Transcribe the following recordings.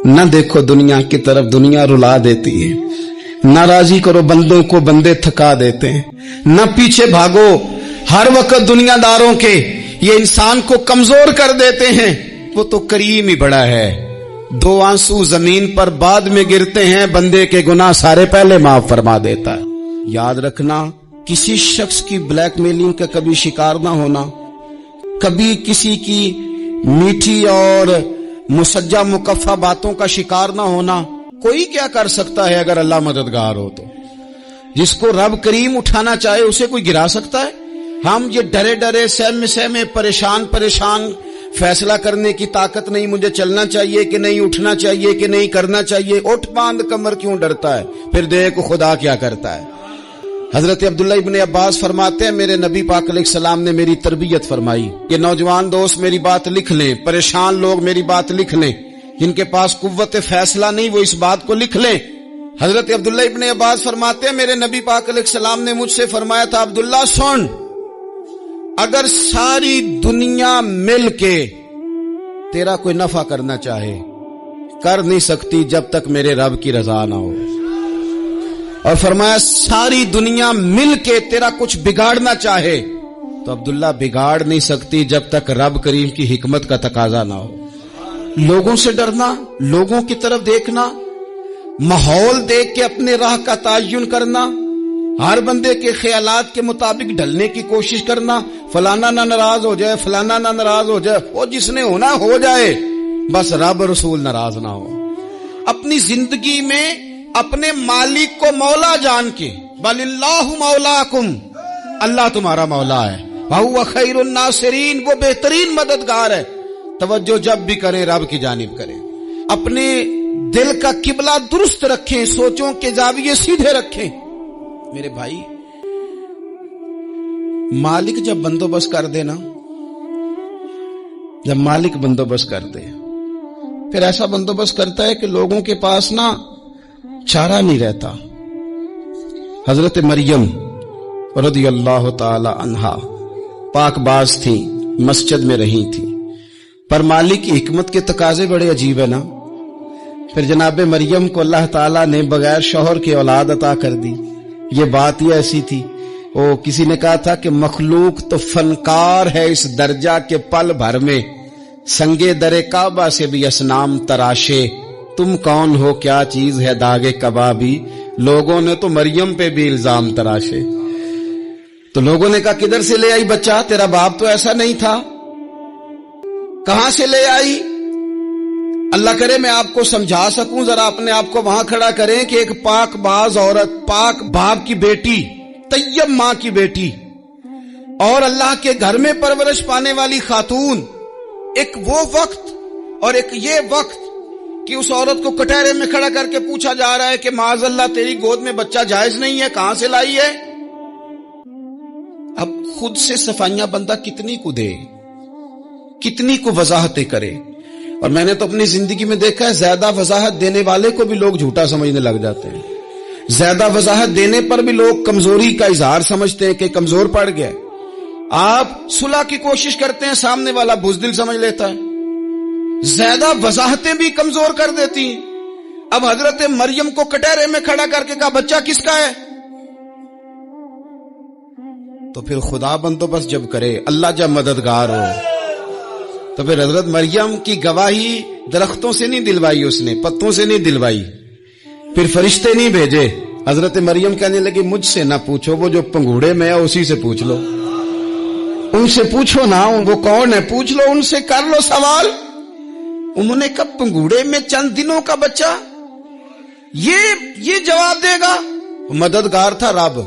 نہ دیکھو دنیا کی طرف، دنیا رلا دیتی ہے. نہ راضی کرو بندوں کو، بندے تھکا دیتے ہیں. نہ پیچھے بھاگو ہر وقت دنیا داروں کے، یہ انسان کو کمزور کر دیتے ہیں. وہ تو کریم ہی بڑا ہے. 2 آنسو زمین پر بعد میں گرتے ہیں، بندے کے گناہ سارے پہلے معاف فرما دیتا ہے. یاد رکھنا، کسی شخص کی بلیک میلنگ کا کبھی شکار نہ ہونا، کبھی کسی کی میٹھی اور مسجع مکفہ باتوں کا شکار نہ ہونا. کوئی کیا کر سکتا ہے اگر اللہ مددگار ہو تو؟ جس کو رب کریم اٹھانا چاہے اسے کوئی گرا سکتا ہے؟ ہم یہ ڈرے ڈرے سہمے پریشان فیصلہ کرنے کی طاقت نہیں، مجھے چلنا چاہیے کہ نہیں، اٹھنا چاہیے کہ نہیں، کرنا چاہیے. اٹھ باندھ کمر کیوں ڈرتا ہے؟ پھر دیکھ خدا کیا کرتا ہے. حضرت عبداللہ ابن عباس فرماتے ہیں میرے نبی پاک علیہ السلام نے میری تربیت فرمائی. یہ نوجوان دوست میری بات لکھ لیں، پریشان لوگ میری بات لکھ لیں، جن کے پاس قوت فیصلہ نہیں وہ اس بات کو لکھ لیں. حضرت عبداللہ ابن عباس فرماتے ہیں میرے نبی پاک علیہ السلام نے مجھ سے فرمایا تھا، عبداللہ سن، اگر ساری دنیا مل کے تیرا کوئی نفع کرنا چاہے، کر نہیں سکتی جب تک میرے رب کی رضا نہ ہو. اور فرمایا ساری دنیا مل کے تیرا کچھ بگاڑنا چاہے تو عبداللہ بگاڑ نہیں سکتی جب تک رب کریم کی حکمت کا تقاضا نہ ہو. لوگوں سے ڈرنا، لوگوں کی طرف دیکھنا، ماحول دیکھ کے اپنے راہ کا تعین کرنا، ہر بندے کے خیالات کے مطابق ڈھلنے کی کوشش کرنا، فلانا نہ ناراض ہو جائے، فلانا نہ ناراض ہو جائے، وہ جس نے ہونا ہو جائے، بس رب رسول ناراض نہ ہو. اپنی زندگی میں اپنے مالک کو مولا جان کے، بل اللہ مولاکم، اللہ تمہارا مولا ہے، وہو خیر الناصرین، وہ بہترین مددگار ہے. توجہ جب بھی کریں رب کی جانب کریں. اپنے دل کا قبلہ درست رکھیں، سوچوں کے زاویے سیدھے رکھیں. میرے بھائی، مالک جب بندوبست کر دے نا، جب مالک بندوبست کر دے، پھر ایسا بندوبست کرتا ہے کہ لوگوں کے پاس نا چارہ نہیں رہتا. حضرت مریم رضی اللہ تعالی عنہا پاک باز تھی، مسجد میں رہی تھی، پر مالک کی حکمت کے تقاضے بڑے عجیب ہے نا. پھر جناب مریم کو اللہ تعالیٰ نے بغیر شوہر کی اولاد عطا کر دی. یہ بات ہی ایسی تھی، کسی نے کہا تھا کہ مخلوق تو فنکار ہے اس درجہ کے پل بھر میں سنگے در کعبہ سے بھی اصنام تراشے، تم کون ہو کیا چیز ہے داغے کبابی. لوگوں نے تو مریم پہ بھی الزام تراشے. تو لوگوں نے کہا کدھر سے لے آئی بچہ، تیرا باپ تو ایسا نہیں تھا، کہاں سے لے آئی؟ اللہ کرے میں آپ کو سمجھا سکوں، ذرا اپنے آپ کو وہاں کھڑا کریں کہ ایک پاک باز عورت، پاک باپ کی بیٹی، طیب ماں کی بیٹی، اور اللہ کے گھر میں پرورش پانے والی خاتون، ایک وہ وقت اور ایک یہ وقت کہ اس عورت کو کٹہرے میں کھڑا کر کے پوچھا جا رہا ہے کہ معاذ اللہ تیری گود میں بچہ جائز نہیں ہے، کہاں سے لائی ہے؟ اب خود سے صفائیاں بندہ کتنی کو دے، کتنی کو وضاحتیں کرے. اور میں نے تو اپنی زندگی میں دیکھا ہے زیادہ وضاحت دینے والے کو بھی لوگ جھوٹا سمجھنے لگ جاتے ہیں. زیادہ وضاحت دینے پر بھی لوگ کمزوری کا اظہار سمجھتے ہیں کہ کمزور پڑ گیا. آپ صلح کی کوشش کرتے ہیں، سامنے والا بزدل سمجھ لیتا ہے. زیادہ وضاحتیں بھی کمزور کر دیتی ہیں. اب حضرت مریم کو کٹہرے میں کھڑا کر کے کہا بچہ کس کا ہے؟ تو پھر خدا بندوبست جب کرے، اللہ جب مددگار ہو، تو پھر حضرت مریم کی گواہی درختوں سے نہیں دلوائی، اس نے پتوں سے نہیں دلوائی، پھر فرشتے نہیں بھیجے. حضرت مریم کہنے لگی مجھ سے نہ پوچھو، وہ جو پنگوڑے میں ہے اسی سے پوچھ لو، ان سے پوچھو نا، وہ کون ہے پوچھ لو، ان سے کر لو سوال. انہوں نے کہا پنگوڑے میں چند دنوں کا بچہ یہ جواب دے گا؟ مددگار تھا رب.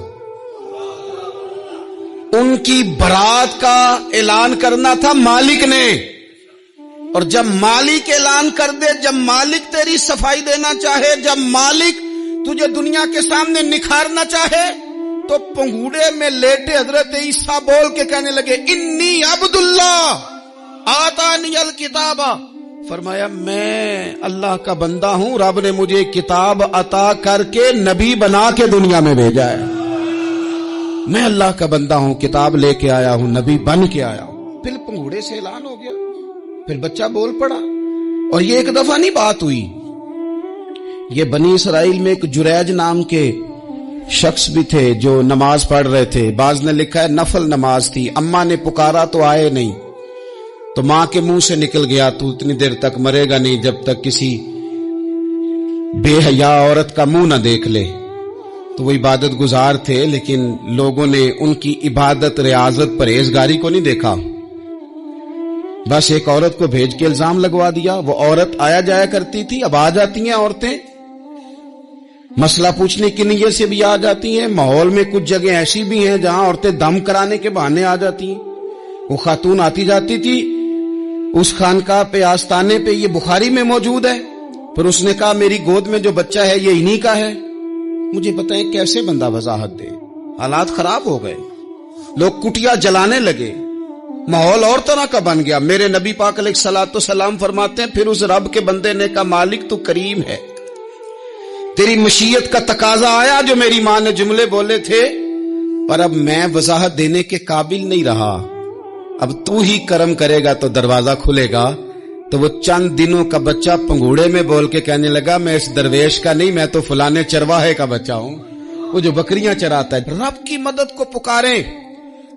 ان کی برات کا اعلان کرنا تھا مالک نے، اور جب مالک اعلان کر دے، جب مالک تیری صفائی دینا چاہے، جب مالک تجھے دنیا کے سامنے نکھارنا چاہے، تو پنگوڑے میں لیٹے حضرت عیسیٰ بول کے کہنے لگے انی عبداللہ آتانی الکتاب، فرمایا میں اللہ کا بندہ ہوں، رب نے مجھے کتاب عطا کر کے نبی بنا کے دنیا میں بھیجا ہے. میں اللہ کا بندہ ہوں، کتاب لے کے آیا ہوں، نبی بن کے آیا ہوں. پھر پنگوڑے سے اعلان ہو گیا، پھر بچہ بول پڑا. اور یہ ایک دفعہ نہیں بات ہوئی، یہ بنی اسرائیل میں ایک جریج نام کے شخص بھی تھے جو نماز پڑھ رہے تھے. بعض نے لکھا ہے نفل نماز تھی. اماں نے پکارا تو آئے نہیں, تو ماں کے منہ سے نکل گیا تو اتنی دیر تک مرے گا نہیں جب تک کسی بے حیا عورت کا منہ نہ دیکھ لے. تو وہ عبادت گزار تھے, لیکن لوگوں نے ان کی عبادت, ریاضت, پرہیزگاری کو نہیں دیکھا. بس ایک عورت کو بھیج کے الزام لگوا دیا. وہ عورت آیا جایا کرتی تھی, اب آ جاتی ہیں عورتیں, مسئلہ پوچھنے کی نیت سے بھی آ جاتی ہیں. ماحول میں کچھ جگہ ایسی بھی ہیں جہاں عورتیں دم کرانے کے بہانے آ جاتی ہیں. وہ خاتون آتی جاتی تھی اس خانقاہ پہ, آستانے پہ, یہ بخاری میں موجود ہے. پھر اس نے کہا میری گود میں جو بچہ ہے یہ انہی کا ہے. مجھے بتائیں کیسے بندہ وضاحت دے. حالات خراب ہو گئے, لوگ کٹیا جلانے لگے, ماحول اور طرح کا بن گیا. میرے نبی پاک علیہ الصلوۃ والسلام فرماتے ہیں پھر اس رب کے بندے نے کہا مالک تو کریم ہے, تیری مشیت کا تقاضا آیا جو میری ماں نے جملے بولے تھے, پر اب میں وضاحت دینے کے قابل نہیں رہا, اب تو ہی کرم کرے گا تو دروازہ کھلے گا. تو وہ چند دنوں کا بچہ پنگوڑے میں بول کے کہنے لگا میں اس درویش کا نہیں, میں تو فلانے چرواہے کا بچہ ہوں, وہ جو بکریاں چراتا ہے. رب کی مدد کو پکاریں,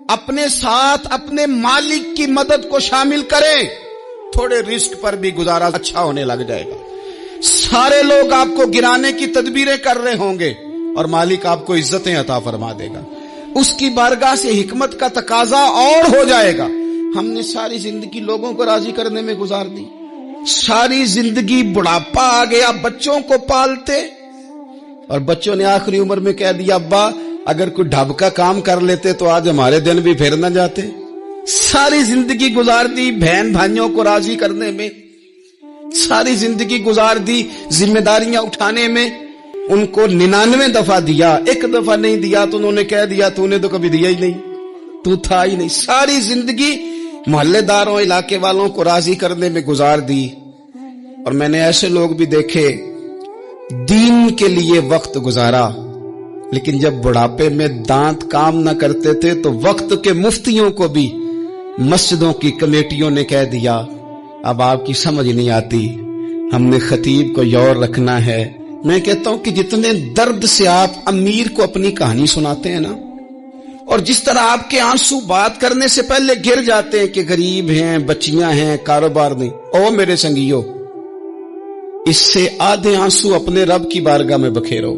اپنے ساتھ اپنے مالک کی مدد کو شامل کریں, تھوڑے رزق پر بھی گزارا اچھا ہونے لگ جائے گا. سارے لوگ آپ کو گرانے کی تدبیریں کر رہے ہوں گے اور مالک آپ کو عزتیں عطا فرما دے گا. اس کی بارگاہ سے حکمت کا تقاضا اور ہو جائے گا. ہم نے ساری زندگی لوگوں کو راضی کرنے میں گزار دی, ساری زندگی بڑھاپا آ گیا بچوں کو پالتے, اور بچوں نے آخری عمر میں کہہ دیا ابا اگر کوئی ڈھب کا کام کر لیتے تو آج ہمارے دن بھی پھر نہ جاتے. ساری زندگی گزار دی بہن بھائیوں کو راضی کرنے میں, ساری زندگی گزار دی ذمہ داریاں اٹھانے میں. ان کو 99 دفعہ دیا, ایک دفعہ نہیں دیا تو انہوں نے کہہ دیا تو نے تو کبھی دیا ہی نہیں, تو تھا ہی نہیں. ساری زندگی محلے داروں علاقے والوں کو راضی کرنے میں گزار دی. اور میں نے ایسے لوگ بھی دیکھے دین کے لیے وقت گزارا, لیکن جب بڑھاپے میں دانت کام نہ کرتے تھے تو وقت کے مفتیوں کو بھی مسجدوں کی کمیٹیوں نے کہہ دیا اب آپ کی سمجھ نہیں آتی, ہم نے خطیب کو یور رکھنا ہے. میں کہتا ہوں کہ جتنے درد سے آپ امیر کو اپنی کہانی سناتے ہیں نا, اور جس طرح آپ کے آنسو بات کرنے سے پہلے گر جاتے ہیں کہ غریب ہیں, بچیاں ہیں, کاروبار نہیں, او میرے سنگیو, اس سے آدھے آنسو اپنے رب کی بارگاہ میں بکھیرو,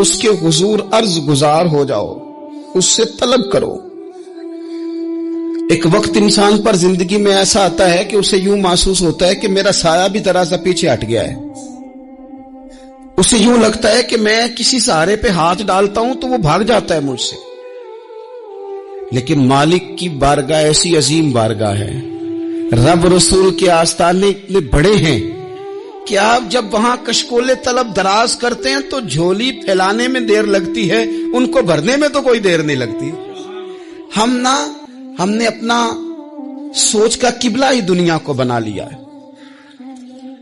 اس کے حضور عرض گزار ہو جاؤ, اس سے طلب کرو. ایک وقت انسان پر زندگی میں ایسا آتا ہے کہ اسے یوں محسوس ہوتا ہے کہ میرا سایہ بھی ذرا سا پیچھے ہٹ گیا ہے. اسے یوں لگتا ہے کہ میں کسی سہارے پہ ہاتھ ڈالتا ہوں تو وہ بھاگ جاتا ہے مجھ سے. لیکن مالک کی بارگاہ ایسی عظیم بارگاہ ہے, رب رسول کے آستانے اتنے بڑے ہیں کہ آپ جب وہاں کشکول طلب دراز کرتے ہیں تو جھولی پھیلانے میں دیر لگتی ہے, ان کو بھرنے میں تو کوئی دیر نہیں لگتی. ہم نے اپنا سوچ کا قبلہ ہی دنیا کو بنا لیا ہے.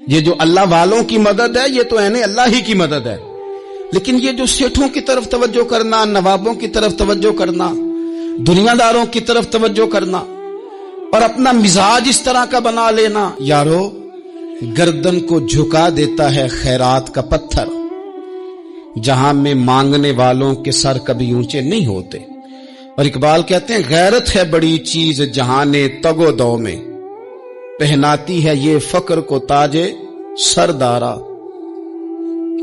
یہ جو اللہ والوں کی مدد ہے یہ تو ہے اللہ ہی کی مدد ہے, لیکن یہ جو سیٹھوں کی طرف توجہ کرنا, نوابوں کی طرف توجہ کرنا, دنیا داروں کی طرف توجہ کرنا اور اپنا مزاج اس طرح کا بنا لینا, یارو گردن کو جھکا دیتا ہے خیرات کا پتھر, جہاں میں مانگنے والوں کے سر کبھی اونچے نہیں ہوتے. اور اقبال کہتے ہیں غیرت ہے بڑی چیز جہانے تگ و دو میں, پہناتی ہے یہ فقر کو تاج سردارا.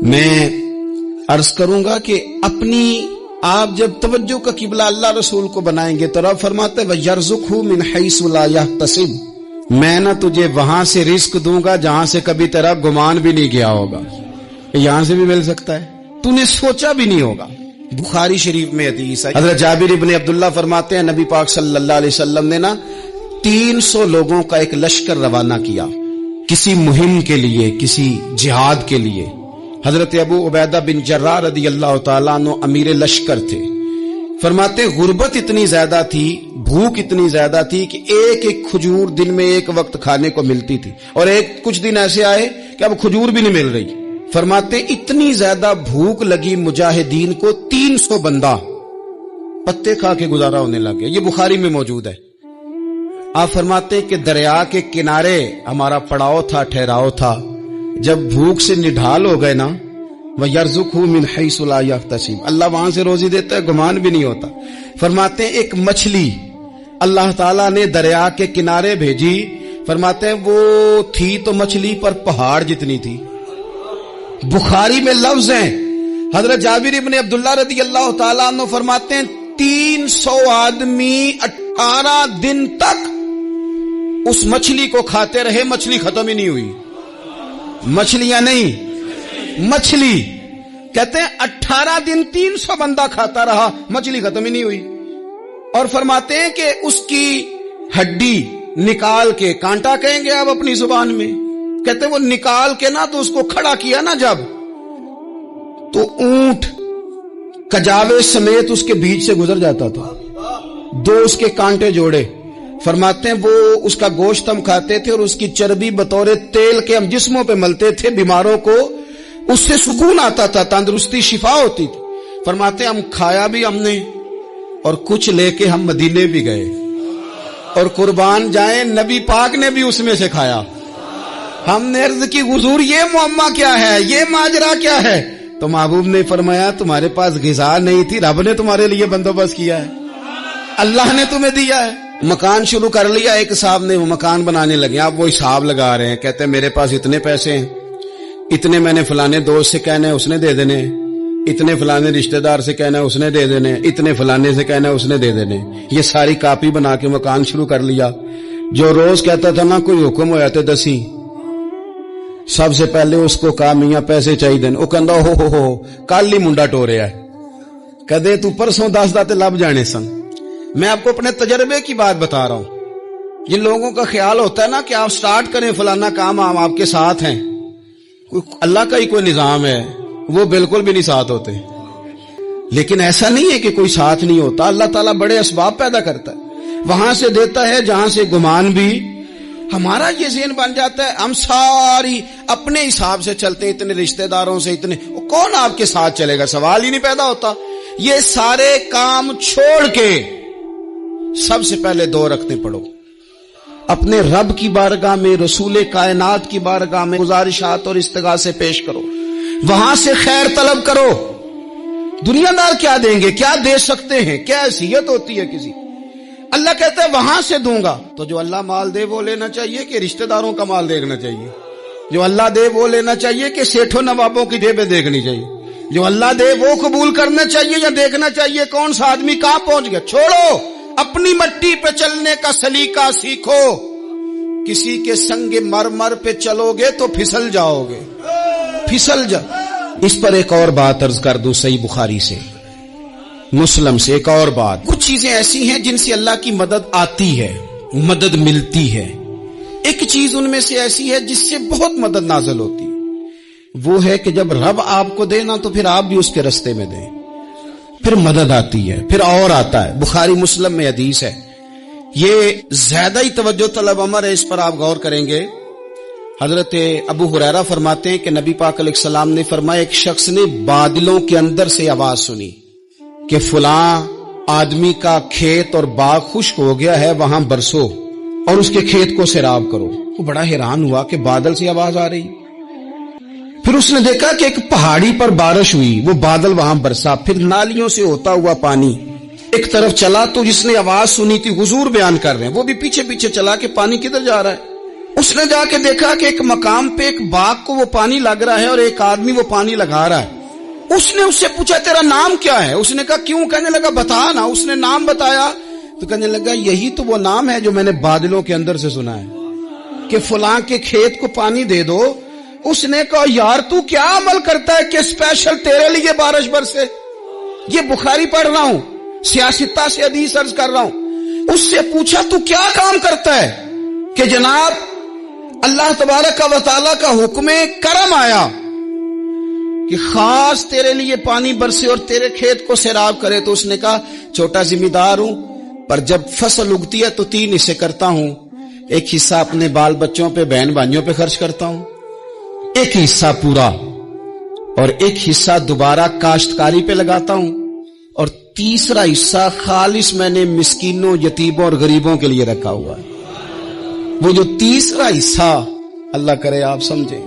میں عرض کروں گا کہ اپنی آپ جب توجہ کا قبلہ اللہ رسول کو بنائیں گے تو رب فرماتے ہیں وَيَرْزُقْهُ مِنْ حَيْثُ لَا يَحْتَسِبُ, میں نہ تجھے وہاں سے رزق دوں گا جہاں سے کبھی تیرا گمان بھی نہیں گیا ہوگا. یہاں سے بھی مل سکتا ہے, تو نے سوچا بھی نہیں ہوگا. بخاری شریف میں حدیث ہے, حضرت جابر ابن عبداللہ فرماتے ہیں نبی پاک صلی اللہ علیہ وسلم نے 300 لوگوں کا ایک لشکر روانہ کیا کسی مہم کے لیے, کسی جہاد کے لیے. حضرت ابو عبیدہ بن جراح رضی اللہ تعالیٰ عنہ امیر لشکر تھے. فرماتے غربت اتنی زیادہ تھی, بھوک اتنی زیادہ تھی کہ ایک ایک کھجور دن میں ایک وقت کھانے کو ملتی تھی, اور کچھ دن ایسے آئے کہ اب کھجور بھی نہیں مل رہی. فرماتے اتنی زیادہ بھوک لگی مجاہدین کو 300 بندہ پتے کھا کے گزارا ہونے لگے. یہ بخاری میں موجود ہے. آپ فرماتے کہ دریا کے کنارے ہمارا پڑاؤ تھا, ٹھہراؤ تھا, جب بھوک سے نڈھال ہو گئے نا، وَيَرْزُقْهُ مِنْ حَيْثُ لَا يَحْتَسِبُ، اللہ وہاں سے روزی دیتا ہے، گمان بھی نہیں ہوتا. فرماتے ہیں ایک مچھلی اللہ تعالیٰ نے دریا کے کنارے بھیجی، فرماتے ہیں وہ تھی تو مچھلی پر پہاڑ جتنی تھی. بخاری میں لفظ ہیں، حضرت جابر ابن عبداللہ رضی اللہ تعالیٰ عنہ فرماتے ہیں 300 آدمی 18 دن تک اس مچھلی کو کھاتے رہے، مچھلی ختم ہی نہیں ہوئی. مچھلیاں نہیں، مچھلی. کہتے ہیں 18 دن 300 بندہ کھاتا رہا، مچھلی ختم ہی نہیں ہوئی. اور فرماتے ہیں کہ اس کی ہڈی نکال کے، کانٹا کہیں گے آپ اپنی زبان میں، کہتے ہیں وہ نکال کے نا تو اس کو کھڑا کیا نا جب، تو اونٹ کجاوے سمیت اس کے بیچ سے گزر جاتا تھا. 2 اس کے کانٹے جوڑے. فرماتے ہیں وہ اس کا گوشت ہم کھاتے تھے اور اس کی چربی بطور تیل کے ہم جسموں پہ ملتے تھے، بیماروں کو اس سے سکون آتا تھا، تندرستی شفا ہوتی تھی. فرماتے ہیں ہم کھایا بھی ہم نے اور کچھ لے کے ہم مدینے بھی گئے، اور قربان جائیں نبی پاک نے بھی اس میں سے کھایا. ہم نے عرض کی حضور یہ معمہ کیا ہے، یہ ماجرا کیا ہے؟ تو محبوب نے فرمایا تمہارے پاس غذا نہیں تھی، رب نے تمہارے لیے بندوبست کیا ہے، اللہ نے تمہیں دیا ہے. مکان شروع کر لیا، ایک صاحب نے وہ مکان بنانے لگے، آپ وہ حساب لگا رہے ہیں، کہتے ہیں میرے پاس اتنے پیسے ہیں، اتنے میں نے فلانے دوست سے کہنا ہے اس نے دے دینے، اتنے فلانے رشتہ دار سے کہنا ہے اس نے دے دینے، اتنے فلانے سے کہنا ہے اس نے دے دینے. یہ ساری کاپی بنا کے مکان شروع کر لیا. جو روز کہتا تھا نا کوئی حکم ہو جاتے 10، سب سے پہلے اس کو کہا میاں پیسے چاہیے دین. وہ کہندا ہو کل ہی منڈا ٹوریا ہے، کدے تو پرسوں 10 داتے لب جانے سن. میں آپ کو اپنے تجربے کی بات بتا رہا ہوں. جن لوگوں کا خیال ہوتا ہے نا کہ آپ سٹارٹ کریں فلانا کام، ہم آپ کے ساتھ ہیں، اللہ کا ہی کوئی نظام ہے، وہ بالکل بھی نہیں ساتھ ہوتے. لیکن ایسا نہیں ہے کہ کوئی ساتھ نہیں ہوتا، اللہ تعالیٰ بڑے اسباب پیدا کرتا ہے، وہاں سے دیتا ہے جہاں سے گمان بھی. ہمارا یہ ذہن بن جاتا ہے ہم ساری اپنے حساب سے چلتے ہیں، اتنے رشتہ داروں سے، اتنے کون آپ کے ساتھ چلے گا، سوال ہی نہیں پیدا ہوتا. یہ سارے کام چھوڑ کے سب سے پہلے 2 رکعتیں پڑھو، اپنے رب کی بارگاہ میں، رسول کائنات کی بارگاہ میں گزارشات اور استغاثے پیش کرو، وہاں سے خیر طلب کرو. دنیا دار کیا دیں گے، کیا دے سکتے ہیں، کیا حیثیت ہوتی ہے کسی. اللہ کہتا ہے وہاں سے دوں گا. تو جو اللہ مال دے وہ لینا چاہیے کہ رشتہ داروں کا مال دیکھنا چاہیے؟ جو اللہ دے وہ لینا چاہیے کہ سیٹھوں نوابوں کی جیبیں دیکھنی چاہیے؟ جو اللہ دے وہ قبول کرنا چاہیے یا دیکھنا چاہیے کون سا آدمی کہاں پہنچ گیا؟ چھوڑو، اپنی مٹی پہ چلنے کا سلیقہ سیکھو. کسی کے سنگ مرمر پہ چلو گے تو پھسل جاؤ گے، پھسل جا. اس پر ایک اور بات عرض کر دوں، صحیح بخاری سے، مسلم سے ایک اور بات. کچھ چیزیں ایسی ہیں جن سے اللہ کی مدد آتی ہے، مدد ملتی ہے. ایک چیز ان میں سے ایسی ہے جس سے بہت مدد نازل ہوتی، وہ ہے کہ جب رب آپ کو دے نا تو پھر آپ بھی اس کے رستے میں دیں، پھر مدد آتی ہے، پھر اور آتا ہے. بخاری مسلم میں حدیث ہے، یہ زیادہ ہی توجہ طلب امر ہے، اس پر آپ غور کریں گے. حضرت ابو ہریرہ فرماتے ہیں کہ نبی پاک علیہ السلام نے فرمایا ایک شخص نے بادلوں کے اندر سے آواز سنی کہ فلاں آدمی کا کھیت اور باغ خشک ہو گیا ہے، وہاں برسو اور اس کے کھیت کو سیراب کرو. وہ بڑا حیران ہوا کہ بادل سے آواز آ رہی. پھر اس نے دیکھا کہ ایک پہاڑی پر بارش ہوئی، وہ بادل وہاں برسا، پھر نالیوں سے ہوتا ہوا پانی ایک طرف چلا. تو جس نے آواز سنی تھی، حضور بیان کر رہے ہیں، وہ بھی پیچھے پیچھے چلا کہ پانی کدھر جا رہا ہے. اس نے جا کے دیکھا کہ ایک مقام پہ ایک باغ کو وہ پانی لگ رہا ہے اور ایک آدمی وہ پانی لگا رہا ہے. اس نے اس سے پوچھا تیرا نام کیا ہے؟ اس نے کہا کیوں؟ کہنے لگا بتا نا. اس نے نام بتایا تو کہنے لگا یہی تو وہ نام ہے جو میں نے بادلوں کے اندر سے سنا ہے کہ فلاں کے کھیت کو پانی دے دو. اس نے کہا یار تو کیا عمل کرتا ہے کہ اسپیشل تیرے لیے بارش برسے؟ یہ بخاری پڑھ رہا ہوں، سیاستہ سے حدیث عرض کر رہا ہوں. اس سے پوچھا تو کیا کام کرتا ہے کہ جناب اللہ تبارک و تعالیٰ کا حکم کرم آیا کہ خاص تیرے لیے پانی برسے اور تیرے کھیت کو سیراب کرے. تو اس نے کہا چھوٹا ذمہ دار ہوں، پر جب فصل اگتی ہے تو 3 حصے کرتا ہوں. ایک حصہ اپنے بال بچوں پہ، بہن بھائیوں پہ خرچ کرتا ہوں، ایک حصہ پورا، اور ایک حصہ دوبارہ کاشتکاری پہ لگاتا ہوں، اور تیسرا حصہ خالص میں نے مسکینوں، یتیموں اور غریبوں کے لیے رکھا ہوا ہے. وہ جو تیسرا حصہ اللہ کرے آپ سمجھیں،